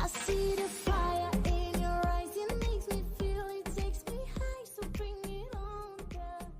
I see the fire in your eyes, it makes me feel, it takes me high, so bring it on, girl.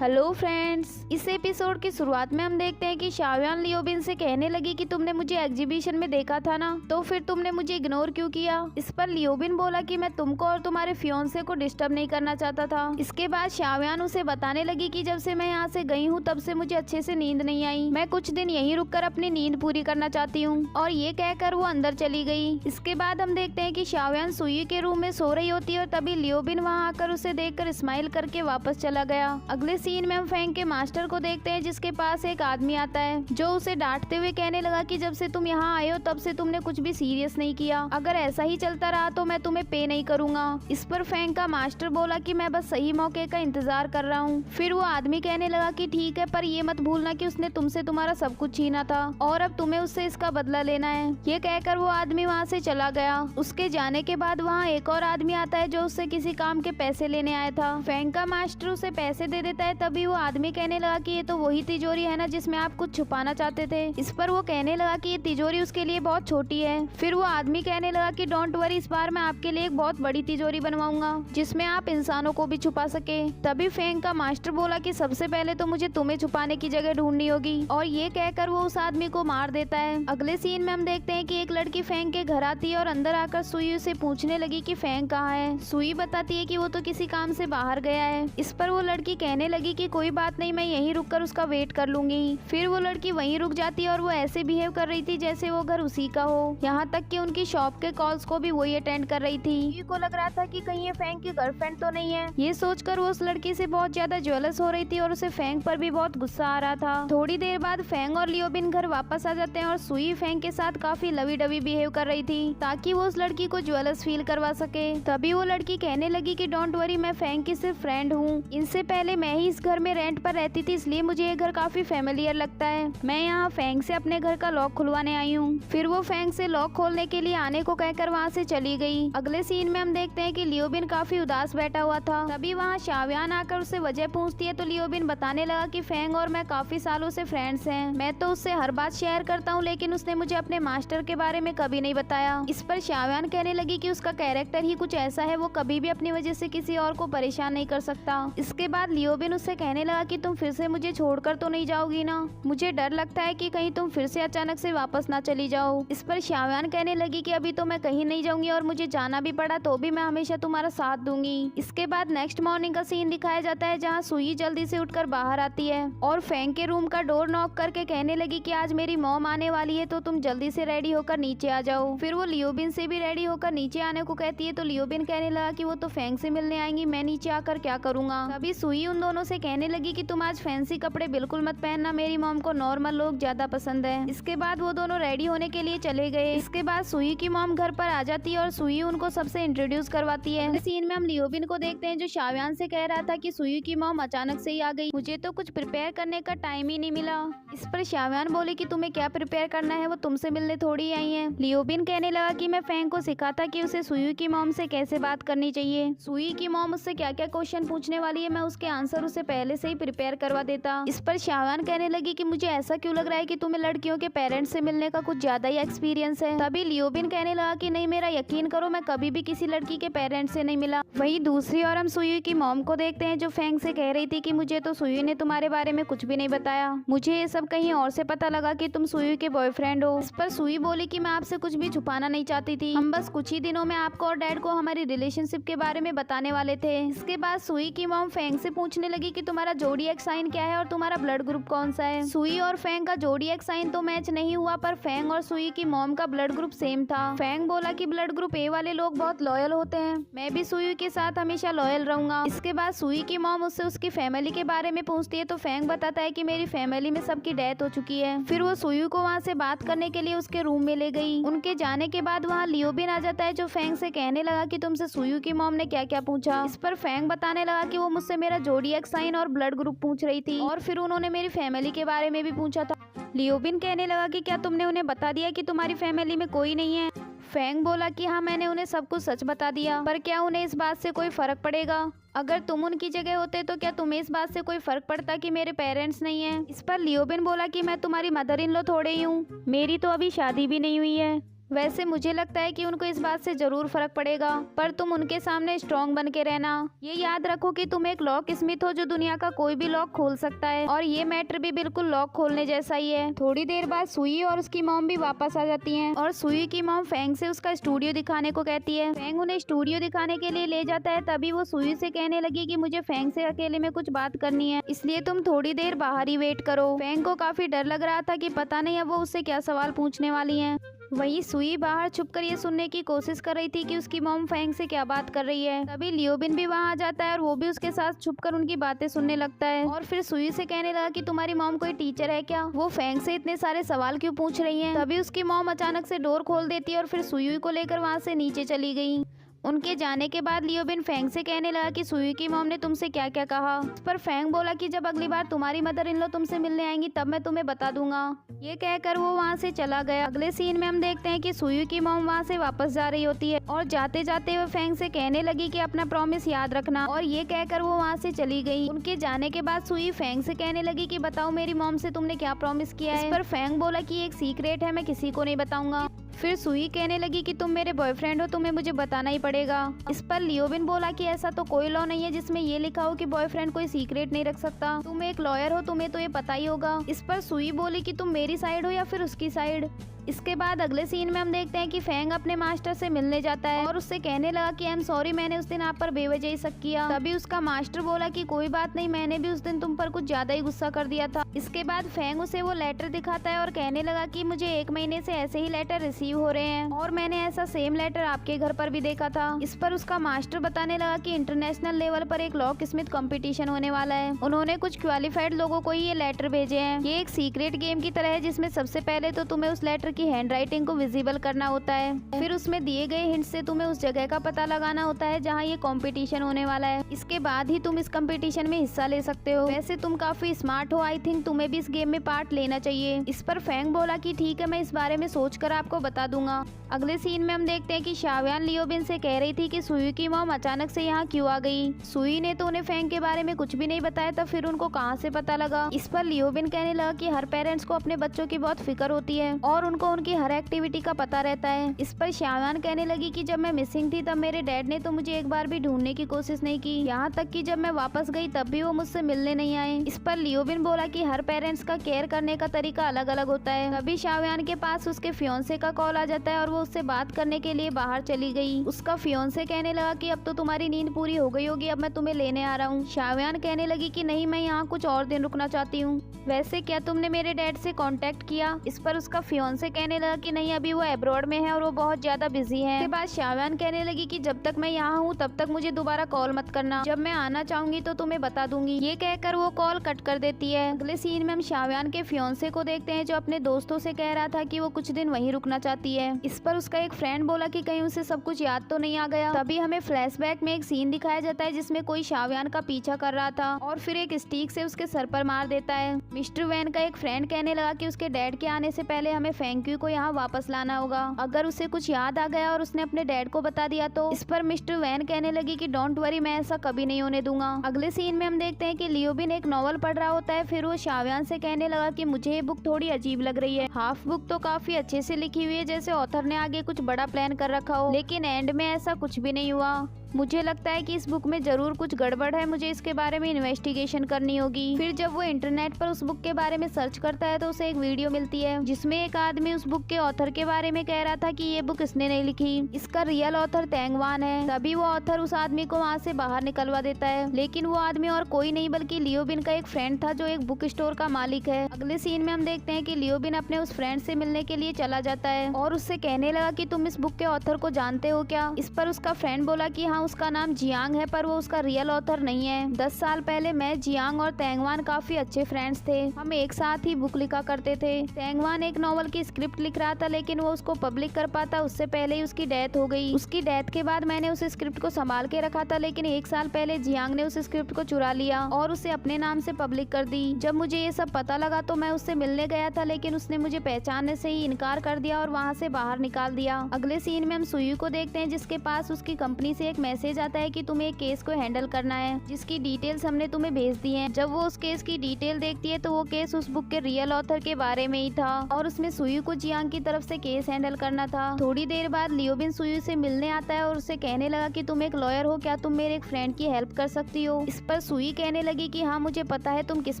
Hello friends, इस episode की शुरुआत में हम देखते हैं कि शाओयान लियोबिन से कहने लगी कि तुमने मुझे एग्जीबिशन में देखा था ना, तो फिर तुमने मुझे इग्नोर क्यों किया। इस पर लियोबिन बोला कि मैं तुमको और तुम्हारे फियोंसे को डिस्टर्ब नहीं करना चाहता था। इसके बाद शाओयान उसे बताने लगी कि जब से मैं यहाँ से गई हूँ तब से मुझे अच्छे से नींद नहीं आई, मैं कुछ दिन यहीं रुककर अपनी नींद पूरी करना चाहती हूँ। और ये कहकर वो अंदर चली गई। इसके बाद हम देखते हैं कि शाओयान सुई के रूम में सो रही होती है और तभी लियोबिन वहाँ आकर उसे देखकर स्माइल करके वापस चला गया। अगले सीन में हम फेंग के मास्टर को देखते हैं जिसके पास एक आदमी आता है जो उसे डांटते हुए कहने लगा कि जब से तुम यहाँ आए हो तब से तुमने कुछ भी सीरियस नहीं किया, अगर ऐसा ही चलता रहा तो मैं तुम्हें पे नहीं करूंगा। इस पर फेंग का मास्टर बोला कि मैं बस सही मौके का इंतजार कर रहा हूँ। फिर वो आदमी कहने लगा कि ठीक है, पर ये मत भूलना कि उसने तुमसे तुम्हारा सब कुछ छीना था और अब तुम्हें उससे इसका बदला लेना है। ये कहकर वो आदमी वहाँ से चला गया। उसके जाने के बाद वहाँ एक और आदमी आता है जो उससे किसी काम के पैसे लेने आया था। फेंग का मास्टर उसे पैसे दे देता है। तभी वो आदमी कहने लगा कि ये तो वही तिजोरी है ना जिसमें आप कुछ छुपाना चाहते थे। इस पर वो कहने लगा कि ये तिजोरी उसके लिए बहुत छोटी है। फिर वो आदमी कहने लगा कि डोंट वरी, इस बार मैं आपके लिए एक बहुत बड़ी तिजोरी बनवाऊंगा जिसमें आप इंसानों को भी छुपा सके। तभी फेंग का मास्टर बोला कि सबसे पहले तो मुझे तुम्हें छुपाने की जगह ढूंढनी होगी, और ये कहकर वो उस आदमी को मार देता है। अगले सीन में हम देखते हैं कि एक लड़की फेंग के घर आती है और अंदर आकर सुई से पूछने लगी कि फेंग कहाँ है। सुई बताती है कि वो तो किसी काम से बाहर गया है। इस पर वो लड़की कहने लगी कि कोई बात नहीं, मैं यहीं रुककर उसका वेट कर लूंगी। फिर वो लड़की वहीं रुक जाती है और वो ऐसे बिहेव कर रही थी जैसे वो घर उसी का हो। यहाँ तक कि उनकी शॉप के कॉल्स को भी वही अटेंड कर रही थी। सुई को लग रहा था कि कहीं ये फेंग की गर्लफ्रेंड तो नहीं है। ये सोचकर वो उस लड़की से बहुत ज्यादा ज्वेलस हो रही थी और उसे फेंग पर भी बहुत गुस्सा आ रहा था। थोड़ी देर बाद फेंग और लियोबिन घर वापस आ जाते हैं और सुई फेंग के साथ काफी लवी डवी बिहेव कर रही थी ताकि वो उस लड़की को ज्वेलस फील करवा सके। तभी वो लड़की कहने लगी कि डोंट वरी, मैं फेंग की सिर्फ फ्रेंड हूँ। इनसे पहले मैं ही इस घर में रेंट पर रहती थी, इसलिए मुझे ये घर काफी फेमिलियर लगता है। मैं यहाँ फेंग से अपने घर का लॉक खुलवाने आई हूँ। फिर वो फेंग से लॉक खोलने के लिए आने को कहकर वहाँ से चली गई। अगले सीन में हम देखते हैं कि लियोबिन काफी उदास बैठा हुआ था। तभी वहाँ शाओयान आकर उससे वजह पूछती है तो लियोबिन बताने लगा कि फेंग और मैं काफी सालों से फ्रेंड्स हैं। मैं तो उससे हर बात शेयर करता हूँ, लेकिन उसने मुझे अपने मास्टर के बारे में कभी नहीं बताया। इस पर शाओयान कहने लगी कि उसका कैरेक्टर ही कुछ ऐसा है, वो कभी भी अपनी वजह से किसी और को परेशान नहीं कर सकता। इसके बाद लियोबिन उससे कहने लगा कि तुम फिर से मुझे छोड़कर तो नहीं जाओगी ना, मुझे डर लगता है कि कहीं तुम फिर से अचानक से वापस ना चली जाओ। इस पर शाओयान कहने लगी कि अभी तो मैं कहीं नहीं जाऊंगी और मुझे जाना भी पड़ा तो भी मैं हमेशा तुम्हारा साथ दूंगी। इसके बाद नेक्स्ट मॉर्निंग का सीन दिखाया जाता है जहाँ सुई जल्दी से उठकर बाहर आती है और फेंग के रूम का डोर नॉक करके कहने लगी कि आज मेरी मॉम आने वाली है तो तुम जल्दी से रेडी होकर नीचे आ जाओ। फिर वो लियोबिन से भी रेडी होकर नीचे आने को कहती है तो लियोबिन कहने लगा कि वो तो फेंग से मिलने आएंगी, मैं नीचे आकर क्या करूंगा। तभी सुई उन दोनों से कहने लगी कि तुम आज फैंसी कपड़े बिल्कुल मत पहनना, मेरी मॉम को नॉर्मल लोग ज्यादा पसंद है। इसके बाद वो दोनों रेडी होने के लिए चले गए। इसके बाद सुई की मॉम घर पर आ जाती है और सुई उनको सबसे इंट्रोड्यूस करवाती है। इस सीन में हम लियोबिन को देखते हैं जो शाओयान से कह रहा था कि सुई की मॉम अचानक से ही आ गई, मुझे तो कुछ प्रिपेयर करने का टाइम ही नहीं मिला। इस पर शाओयान बोले कि तुम्हें क्या प्रिपेयर करना है, वो तुमसे मिलने थोड़ी आई है। लियोबिन कहने लगा कि मैं फेंग को सिखाता कि उसे सुई की मॉम से कैसे बात करनी चाहिए, सुई की मॉम उससे क्या क्या क्वेश्चन पूछने वाली है मैं उसके आंसर उसे पहले से ही प्रिपेयर करवा देता। इस पर शाओयान कहने लगी कि मुझे ऐसा क्यों लग रहा है कि तुम्हें लड़कियों के पेरेंट्स से मिलने का कुछ ज्यादा ही एक्सपीरियंस है। तभी लियोबिन कहने लगा कि नहीं, मेरा यकीन करो, मैं कभी भी किसी लड़की के पेरेंट्स से नहीं मिला। वहीं दूसरी ओर हम सुई की मॉम को देखते हैं जो फेंग से कह रही थी कि मुझे तो सुई ने तुम्हारे बारे में कुछ भी नहीं बताया, मुझे ये सब कहीं और से पता लगा कि तुम सुई के बॉयफ्रेंड हो। इस पर सुई बोली कि मैं आपसे कुछ भी छुपाना नहीं चाहती थी, हम बस कुछ ही दिनों में आपको और डैड को हमारी रिलेशनशिप के बारे में बताने वाले थे। इसके बाद सुई की मॉम फेंग से पूछने लगी कि तुम्हारा जोडिएक साइन क्या है और तुम्हारा ब्लड ग्रुप कौन सा है। सुई और फेंग का जोडिएक साइन तो मैच नहीं हुआ, पर फेंग और सुई की मॉम का ब्लड ग्रुप सेम था। फेंग बोला कि ब्लड ग्रुप ए वाले लोग बहुत लॉयल होते हैं, मैं भी सुई के साथ हमेशा लॉयल रहूंगा। इसके बाद सुई की मॉम उससे उसकी फैमिली के बारे में पूछती है तो फेंग बताता है कि मेरी फैमिली में सबकी डेथ हो चुकी है। फिर वो सुई को वहाँ से बात करने के लिए उसके रूम में ले गई। उनके जाने के बाद वहाँ लियोबिन आ जाता है जो फेंग से कहने लगा कि तुमसे सुई की मॉम ने क्या क्या पूछा। इस पर फेंग बताने लगा कि वो मुझसे मेरा जोडिएक साइन और ब्लड ग्रुप पूछ रही थी और फिर उन्होंने मेरी फैमिली के बारे में भी पूछा था। लियोबिन कहने लगा कि क्या तुमने उन्हें बता दिया कि तुम्हारी फैमिली में कोई नहीं है। फेंग बोला कि हाँ, मैंने उन्हें सब कुछ सच बता दिया, पर क्या उन्हें इस बात से कोई फर्क पड़ेगा? अगर तुम उनकी जगह होते तो क्या तुम्हें इस बात से कोई फर्क पड़ता कि मेरे पेरेंट्स नहीं हैं? इस पर लियोबिन बोला कि मैं तुम्हारी मदर इन लॉ थोड़े ही हूँ, मेरी तो अभी शादी भी नहीं हुई है। वैसे मुझे लगता है कि उनको इस बात से जरूर फर्क पड़ेगा, पर तुम उनके सामने स्ट्रॉन्ग बन के रहना। ये याद रखो कि तुम एक लॉक स्मिथ हो जो दुनिया का कोई भी लॉक खोल सकता है, और ये मैटर भी बिल्कुल लॉक खोलने जैसा ही है। थोड़ी देर बाद सुई और उसकी मॉम भी वापस आ जाती हैं, और सुई की मॉम फेंग से उसका स्टूडियो दिखाने को कहती है। फेंग उन्हें स्टूडियो दिखाने के लिए ले जाता है। तभी वो सुई से कहने लगी कि मुझे फेंग से अकेले में कुछ बात करनी है, इसलिए तुम थोड़ी देर बाहर ही वेट करो। फेंग को काफी डर लग रहा था कि पता नहीं अब वो उससे क्या सवाल पूछने वाली है। वहीं सुई बाहर छुपकर ये सुनने की कोशिश कर रही थी कि उसकी मॉम फेंग से क्या बात कर रही है। तभी लियोबिन भी वहां आ जाता है और वो भी उसके साथ छुपकर उनकी बातें सुनने लगता है, और फिर सुई से कहने लगा कि तुम्हारी मॉम कोई टीचर है क्या, वो फेंग से इतने सारे सवाल क्यों पूछ रही है। तभी उसकी मॉम अचानक से डोर खोल देती है और फिर सुई को लेकर वहाँ से नीचे चली गई। उनके जाने के बाद लियोबिन फेंग से कहने लगा कि सुई की मॉम ने तुमसे क्या क्या कहा। इस पर फेंग बोला कि जब अगली बार तुम्हारी मदर इन लॉ तुमसे मिलने आएंगी तब मैं तुम्हें बता दूंगा। ये कहकर वो वहाँ से चला गया। अगले सीन में हम देखते हैं कि सुई की मॉम वहाँ से वापस जा रही होती है, और जाते जाते वो फेंग से कहने लगी कि अपना प्रॉमिस याद रखना, और ये कहकर वो वहाँ से चली गई। उनके जाने के बाद सुई फेंग से कहने लगी कि बताओ मेरी मॉम से तुमने क्या प्रॉमिस किया है। इस पर फेंग बोला कि एक सीक्रेट है, मैं किसी को नहीं बताऊंगा। फिर सुई कहने लगी कि तुम मेरे बॉयफ्रेंड हो, तुम्हें मुझे बताना ही पड़ेगा। इस पर लियोबिन बोला कि ऐसा तो कोई लॉ नहीं है जिसमें ये लिखा हो कि बॉयफ्रेंड कोई सीक्रेट नहीं रख सकता, तुम एक लॉयर हो, तुम्हें तो ये पता ही होगा। इस पर सुई बोली कि तुम मेरी साइड हो या फिर उसकी साइड। इसके बाद अगले सीन में हम देखते हैं कि फेंग अपने मास्टर से मिलने जाता है और उससे कहने लगा कि आई एम सॉरी, मैंने उस दिन आप पर बेवजह ही शक किया। तभी उसका मास्टर बोला कि कोई बात नहीं, मैंने भी उस दिन तुम पर कुछ ज्यादा ही गुस्सा कर दिया था। इसके बाद फेंग उसे वो लेटर दिखाता है और कहने लगा कि मुझे 1 महीने से ऐसे ही लेटर रिसीव हो रहे हैं, और मैंने ऐसा सेम लेटर आपके घर पर भी देखा था। इस पर उसका मास्टर बताने लगा कि इंटरनेशनल लेवल पर एक लॉक स्मिथ कंपटीशन होने वाला है, उन्होंने कुछ क्वालिफाइड लोगों को ही ये लेटर भेजे हैं। ये एक सीक्रेट गेम की तरह है जिसमें सबसे पहले तो तुम्हें उस लेटर की हैंड राइटिंग को विजिबल करना होता है, फिर उसमें दिए गए हिंट से तुम्हें उस जगह का पता लगाना होता है जहाँ ये कंपटीशन होने वाला है। इसके बाद ही तुम इस कंपटीशन में हिस्सा ले सकते हो। वैसे तुम काफी स्मार्ट हो, आई थिंक तुम्हें भी इस गेम में पार्ट लेना चाहिए। इस पर फेंग बोला कि ठीक है, मैं इस बारे में सोचकर आपको बता दूंगा। अगले सीन में हम देखते हैं कि शाव्यान लियोबिन से कह रही थी कि सुई की मॉम अचानक से यहाँ क्यों आ गई। सुई ने तो उन्हें फेंग के बारे में कुछ भी नहीं बताया था, फिर उनको कहाँ से पता लगा। इस पर लियोबिन कहने लगा कि हर पेरेंट्स को अपने बच्चों की बहुत फिक्र होती है और उनको उनकी हर एक्टिविटी का पता रहता है। इस पर शाव्यान कहने लगी कि जब मैं मिसिंग थी तब मेरे डैड ने तो मुझे एक बार भी ढूंढने की कोशिश नहीं की, यहाँ तक कि जब मैं वापस गई तब भी वो मुझसे मिलने नहीं आए। इस पर लियोबिन बोला कि हर पेरेंट्स का केयर करने का तरीका अलग अलग होता है। तभी शाव्यान के पास उसके फियोंसे का कॉल आ जाता है और वो उससे बात करने के लिए बाहर चली गई। उसका फियोंसे कहने लगा कि अब तो तुम्हारी नींद पूरी हो गई होगी, अब मैं तुम्हें लेने आ रहा हूँ। शाव्यान कहने लगी कि नहीं, मैं यहाँ कुछ और दिन रुकना चाहती हूँ। वैसे क्या तुमने मेरे डैड से कांटेक्ट किया? इस पर उसका फियोंसे कहने लगा कि नहीं, अभी वो एब्रॉड में है और वो बहुत ज्यादा बिजी है। इसके बाद शाव्यान कहने लगी कि जब तक मैं यहाँ हूँ तब तक मुझे दोबारा कॉल मत करना, जब मैं आना चाहूंगी तो तुम्हें बता दूंगी। ये कहकर वो कॉल कट कर देती है। अगले सीन में हम शाव्यान के फियोंसे को देखते हैं जो अपने दोस्तों से कह रहा था कि वो कुछ दिन वहीं रुकना चाहती है। इस पर उसका एक फ्रेंड बोला कि कहीं उसे सब कुछ याद तो नहीं आ गया। तभी हमें फ्लैशबैक में एक सीन दिखाया जाता है जिसमें कोई शाव्यान का पीछा कर रहा था और फिर एक स्टिक से उसके सर पर मार देता है। मिस्टर वैन का एक फ्रेंड कहने लगा कि उसके डैड के आने से पहले हमें फेंक्यू को यहाँ वापस लाना होगा, अगर उसे कुछ याद आ गया और उसने अपने डैड को बता दिया तो। इस पर मिस्टर वैन कहने लगी कि डोंट वरी, मैं ऐसा कभी नहीं होने दूंगा। अगले सीन में हम देखते हैं कि लियोबिन एक नॉवल पढ़ रहा होता है, फिर वो शाव्यान से कहने लगा कि मुझे ये बुक थोड़ी अजीब लग रही है। हाफ बुक तो काफी अच्छे से लिखी हुई है, जैसे ऑथर ने आगे कुछ बड़ा प्लान कर रखा हो, लेकिन एंड में ऐसा कुछ भी नहीं हुआ। मुझे लगता है कि इस बुक में जरूर कुछ गड़बड़ है, मुझे इसके बारे में इन्वेस्टिगेशन करनी होगी। फिर जब वो इंटरनेट पर उस बुक के बारे में सर्च करता है तो उसे एक वीडियो मिलती है जिसमें एक आदमी उस बुक के ऑथर के बारे में कह रहा था कि ये बुक इसने नहीं लिखी, इसका रियल ऑथर तेंग वान है। तभी वो ऑथर उस आदमी को वहाँ से बाहर निकलवा देता है, लेकिन वो आदमी और कोई नहीं बल्कि लियोबिन का एक फ्रेंड था जो एक बुक स्टोर का मालिक है। अगले सीन में हम देखते हैं कि लियोबिन अपने उस फ्रेंड से मिलने के लिए चला जाता है और उससे कहने लगा कि तुम इस बुक के ऑथर को जानते हो क्या? इस पर उसका फ्रेंड बोला कि हाँ, उसका नाम जियांग है, पर वो उसका रियल ऑथर नहीं है। 10 साल पहले मैं, जियांग और तेंगवान काफी अच्छे फ्रेंड्स थे, हम एक साथ ही बुक लिखा करते थे। तेंगवान एक नॉवल की स्क्रिप्ट लिख रहा था, लेकिन वो उसको पब्लिक कर पाता उससे पहले ही उसकी डेथ हो गई। उसकी डेथ के बाद मैंने उस स्क्रिप्ट को संभाल के रखा था, लेकिन 1 साल पहले जियांग ने उस स्क्रिप्ट को चुरा लिया और उसे अपने नाम से पब्लिक कर दी। जब मुझे ये सब पता लगा तो मैं उससे मिलने गया था, लेकिन उसने मुझे पहचानने से ही इनकार कर दिया और वहाँ से बाहर निकाल दिया। अगले सीन में हम सुई को देखते हैं जिसके पास उसकी कंपनी से एक मैसेज आता है कि तुम्हें एक केस को हैंडल करना है जिसकी डिटेल्स हमने तुम्हें भेज दी हैं। जब वो उस केस की डिटेल देखती है तो वो केस उस बुक के रियल ऑथर के बारे में ही था और उसमें सुयू को जियांग की तरफ से केस हैंडल करना था। थोड़ी देर बाद लियोबिन सुयू से मिलने आता है और उससे कहने लगा कि तुम एक लॉयर हो, क्या तुम मेरे एक फ्रेंड की हेल्प कर सकती हो। इस पर सुई कहने लगी कि हाँ मुझे पता है तुम किस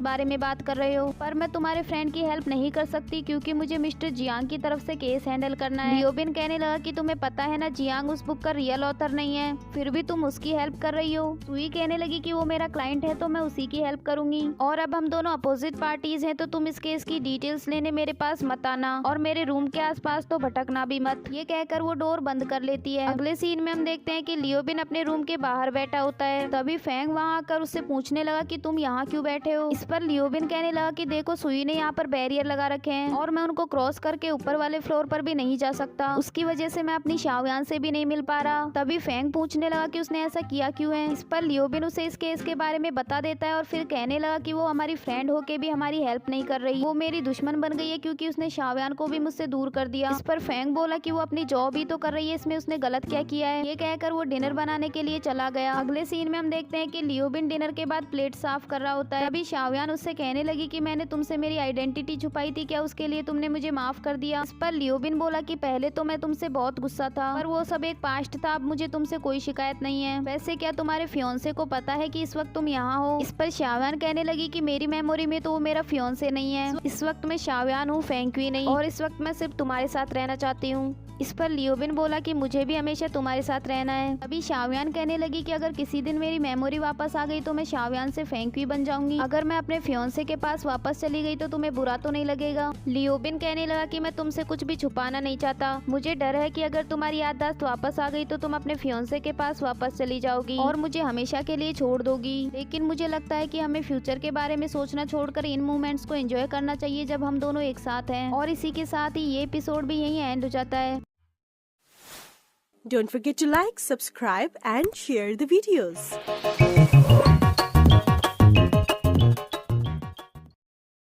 बारे में बात कर रहे हो, पर मैं तुम्हारे फ्रेंड की हेल्प नहीं कर सकती क्योंकि मुझे मिस्टर जियांग की तरफ से केस हैंडल करना है। लियोबिन कहने लगा कि तुम्हें पता है ना जियांग उस बुक का रियल ऑथर नहीं है, फिर भी तुम उसकी हेल्प कर रही हो। सुई कहने लगी कि वो मेरा क्लाइंट है तो मैं उसी की हेल्प करूंगी और अब हम दोनों अपोजिट पार्टीज हैं तो तुम इस केस की डिटेल्स लेने मेरे पास मत आना और मेरे रूम के आसपास तो भटकना भी मत। ये कहकर वो डोर बंद कर लेती है। अगले सीन में हम देखते हैं कि लियोबिन अपने रूम के बाहर बैठा होता है। तभी फेंग वहाँ आकर उससे पूछने लगा कि तुम यहाँ क्यों बैठे हो। इस पर लियोबिन कहने लगा कि देखो सुई ने यहाँ पर बैरियर लगा रखे हैं और मैं उनको क्रॉस करके ऊपर वाले फ्लोर पर भी नहीं जा सकता, उसकी वजह से मैं अपनी शाओयान से भी नहीं मिल पा रहा। तभी फेंग पूछने लगा कि उसने ऐसा किया क्यों है। इस पर लियोबिन उसे इस केस के बारे में बता देता है और फिर कहने लगा कि वो हमारी फ्रेंड होके भी हमारी हेल्प नहीं कर रही, वो मेरी दुश्मन बन गई है क्योंकि उसने शाओयान को भी मुझसे दूर कर दिया। इस पर फेंग बोला कि वो अपनी जॉब ही तो कर रही है, इसमें उसने गलत क्या किया है। ये कहकर वो डिनर बनाने के लिए चला गया। अगले सीन में हम देखते हैं कि लियोबिन डिनर के बाद प्लेट साफ कर रहा होता है। अभी शाओयान उससे कहने लगी कि मैंने तुमसे मेरी आइडेंटिटी छुपाई थी, क्या उसके लिए तुमने मुझे माफ कर दिया। इस पर लियोबिन बोला कि पहले तो मैं तुमसे बहुत गुस्सा था पर वो सब एक पास्ट था, अब मुझे तुमसे कोई शिकायत नहीं है। वैसे क्या तुम्हारे फियोंसे को पता है कि इस वक्त तुम यहाँ हो। इस पर शाओयान कहने लगी कि मेरी मेमोरी में तो वो मेरा फियोंसे नहीं है, इस वक्त मैं शाओयान हूँ, फेंक्वी नहीं, और इस वक्त मैं सिर्फ तुम्हारे साथ रहना चाहती हूँ। इस पर लियोबिन बोला कि मुझे भी हमेशा तुम्हारे साथ रहना है। अभी शाओयान कहने लगी कि अगर किसी दिन मेरी मेमोरी वापस आ गई तो मैं शाओयान से फेंक्वी बन जाऊंगी, अगर मैं अपने फियोंसे के पास वापस चली गई तो तुम्हें बुरा तो नहीं लगेगा। लियोबिन कहने लगा कि मैं तुमसे कुछ भी छुपाना नहीं चाहता, मुझे डर है कि अगर तुम्हारी याददाश्त वापस आ गई तो तुम अपने फियोंसे के पास वापस चली जाओगी और मुझे हमेशा के लिए छोड़ दोगी। लेकिन मुझे लगता है कि हमें फ्यूचर के बारे में सोचना छोड़कर इन मोमेंट्स को एंजॉय करना चाहिए जब हम दोनों एक साथ हैं। और इसी के साथ ही ये एपिसोड भी यहीं एंड हो जाता है। Don't forget to like, subscribe and share the videos.